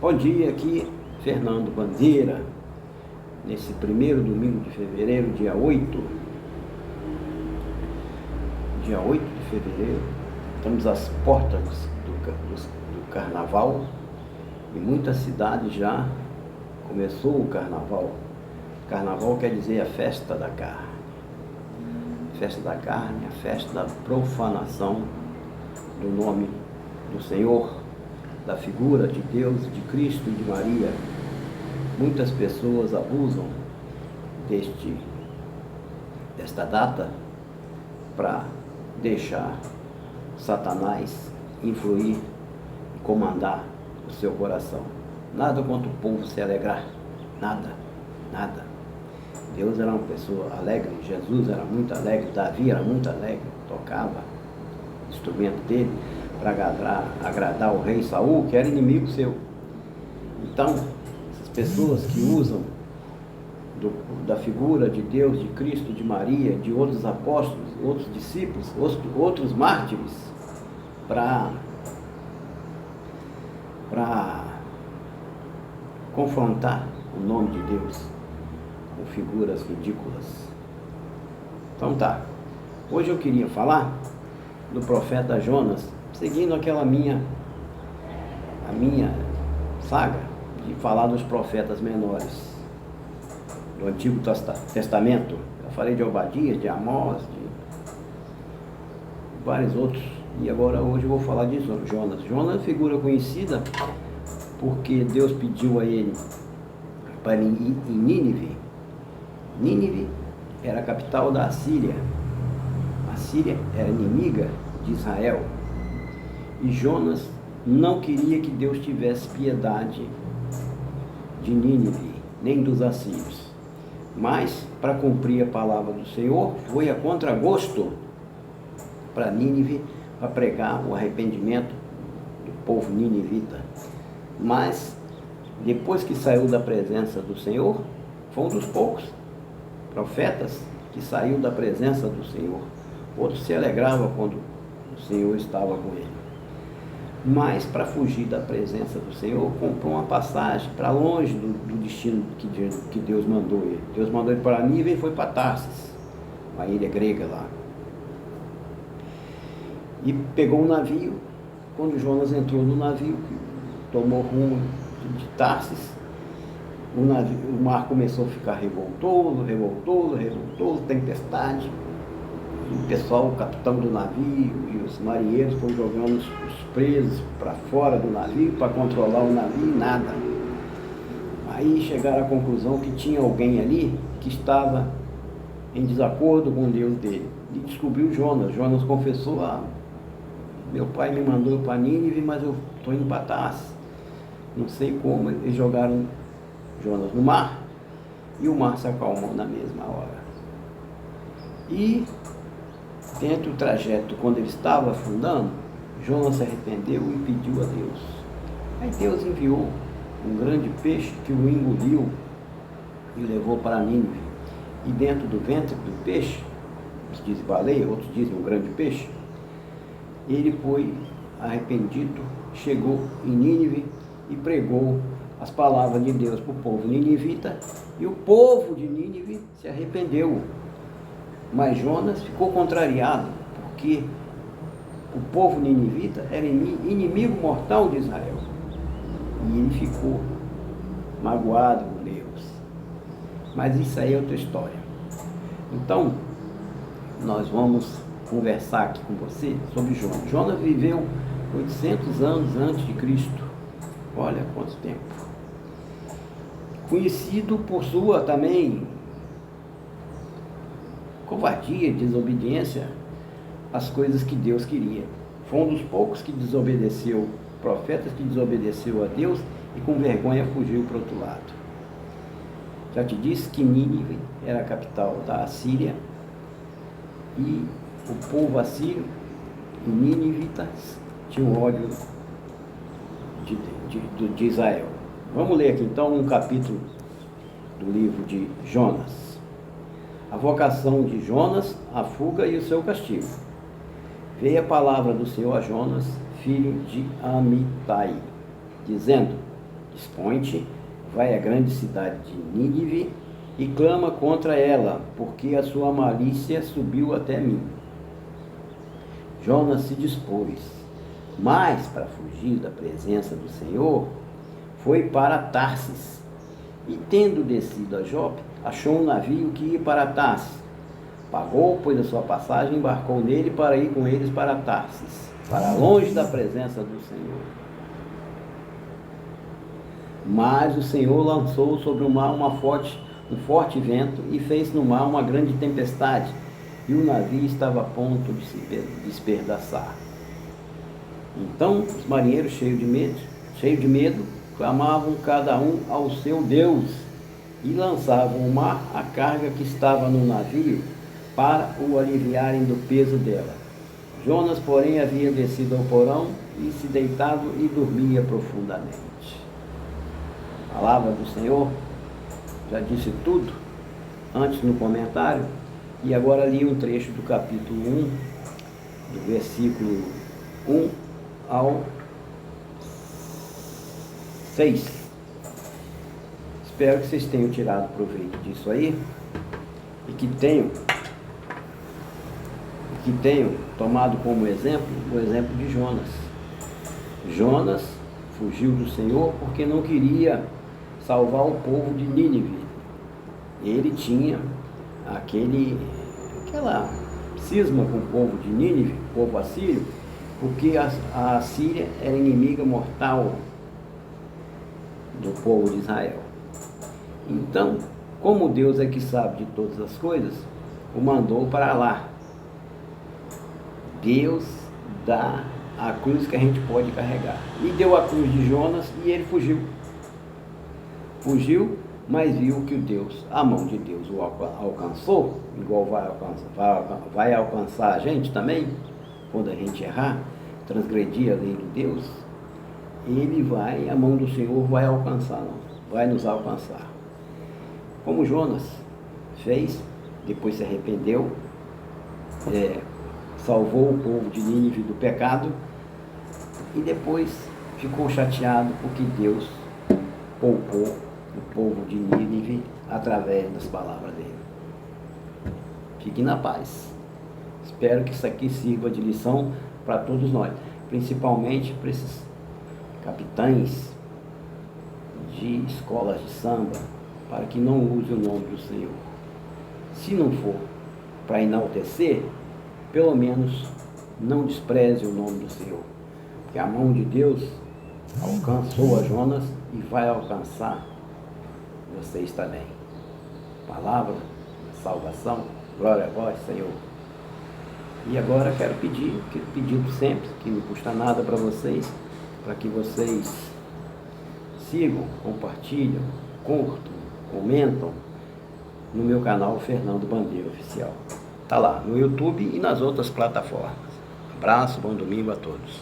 Bom dia, aqui Fernando Bandeira, nesse primeiro domingo de fevereiro, dia 8 de fevereiro, estamos às portas do carnaval. Em muitas cidades já começou o carnaval. Carnaval quer dizer a festa da carne. Festa da carne, a festa da profanação do nome do Senhor, da figura de Deus, de Cristo e de Maria. Muitas pessoas abusam desta data para deixar Satanás influir e comandar o seu coração. Nada contra o povo se alegrar, nada. Deus era uma pessoa alegre, Jesus era muito alegre, Davi era muito alegre, tocava o instrumento dele para agradar o rei Saul, que era inimigo seu. Então, essas pessoas que usam da figura de Deus, de Cristo, de Maria, de outros apóstolos, outros discípulos, outros mártires, para confrontar o nome de Deus com figuras ridículas. Então tá, hoje eu queria falar do profeta Jonas, seguindo a minha saga de falar dos profetas menores do Antigo Testamento. Eu falei de Obadias, de Amós, de vários outros, e agora hoje eu vou falar de Jonas. Jonas é figura conhecida porque Deus pediu a ele para ir em Nínive. Nínive era a capital da Assíria. A Síria era inimiga de Israel. E Jonas não queria que Deus tivesse piedade de Nínive, nem dos assírios. Mas, para cumprir a palavra do Senhor, foi a contragosto para Nínive, para pregar o arrependimento do povo ninivita. Mas, depois que saiu da presença do Senhor, foi um dos poucos profetas que saiu da presença do Senhor. Outros se alegravam quando o Senhor estava com ele. Mas, para fugir da presença do Senhor, comprou uma passagem para longe do destino que Deus mandou ele. Deus mandou ele para Nínive e foi para Tarsis, uma ilha grega lá. E pegou um navio. Quando Jonas entrou no navio, tomou rumo de Tarsis, o mar começou a ficar revoltoso, tempestade. E o pessoal, o capitão do navio e os marinheiros foram jogando os presos para fora do navio para controlar o navio e nada. Aí chegaram à conclusão que tinha alguém ali que estava em desacordo com o Deus dele. E descobriu Jonas. Jonas confessou: meu pai me mandou para Nínive, mas eu estou indo para Tarsis. Não sei como. Eles jogaram Jonas no mar e o mar se acalmou na mesma hora. E dentro do trajeto, quando ele estava afundando, Jonas se arrependeu e pediu a Deus. Aí Deus enviou um grande peixe que o engoliu e levou para Nínive. E dentro do ventre do peixe, uns dizem baleia, outros dizem um grande peixe, ele foi arrependido, chegou em Nínive e pregou as palavras de Deus para o povo ninivita, e o povo de Nínive se arrependeu. Mas Jonas ficou contrariado, porque o povo ninivita era inimigo mortal de Israel. E ele ficou magoado com Deus. Mas isso aí é outra história. Então, nós vamos conversar aqui com você sobre Jonas. Jonas viveu 800 anos antes de Cristo. Olha quanto tempo. Conhecido por sua também covardia, desobediência às coisas que Deus queria. Foi um dos poucos que desobedeceu, profetas que desobedeceu a Deus e com vergonha fugiu para o outro lado. Já te disse que Nínive era a capital da Assíria e o povo assírio e ninivitas tinham ódio de Israel. Vamos ler aqui então um capítulo do livro de Jonas. A vocação de Jonas, a fuga e o seu castigo. Veio a palavra do Senhor a Jonas, filho de Amitai, dizendo: Dispõe-te, vai à grande cidade de Nínive e clama contra ela, porque a sua malícia subiu até mim. Jonas se dispôs, mas para fugir da presença do Senhor, foi para Tarsis. E tendo descido a Jope, achou um navio que ia para Tarsis. Pagou, pois, a sua passagem, embarcou nele para ir com eles para Tarsis, para longe da presença do Senhor. Mas o Senhor lançou sobre o mar um forte vento e fez no mar uma grande tempestade, e o navio estava a ponto de se despedaçar. Então os marinheiros, cheios de medo, clamavam cada um ao seu Deus e lançavam ao mar a carga que estava no navio para o aliviarem do peso dela. Jonas, porém, havia descido ao porão e se deitado e dormia profundamente. A palavra do Senhor já disse tudo antes no comentário, e agora li um trecho do capítulo 1, do versículo 1 ao 6. Espero que vocês tenham tirado proveito disso aí e que tenham tomado como exemplo o exemplo de Jonas. Jonas fugiu do Senhor porque não queria salvar o povo de Nínive. Ele tinha aquela cisma com o povo de Nínive, o povo assírio, porque a Síria era inimiga mortal do povo de Israel. Então, como Deus é que sabe de todas as coisas, o mandou para lá. Deus dá a cruz que a gente pode carregar. E deu a cruz de Jonas e ele fugiu. Fugiu, mas viu que a mão de Deus o alcançou, igual vai alcançar a gente também, quando a gente errar, transgredir a lei de Deus, a mão do Senhor vai nos alcançar. Como Jonas fez, depois se arrependeu, salvou o povo de Nínive do pecado e depois ficou chateado porque Deus poupou o povo de Nínive através das palavras dele. Fique na paz. Espero que isso aqui sirva de lição para todos nós, principalmente para esses capitães de escolas de samba, para que não use o nome do Senhor. Se não for para enaltecer, pelo menos não despreze o nome do Senhor, porque a mão de Deus alcançou a Jonas e vai alcançar vocês também. Palavra, salvação, glória a vós, Senhor. E agora quero pedir, pedido sempre, que não custa nada para vocês, para que vocês sigam, compartilham, curtam, comentam no meu canal Fernando Bandeira Oficial. Está lá no YouTube e nas outras plataformas. Abraço, bom domingo a todos.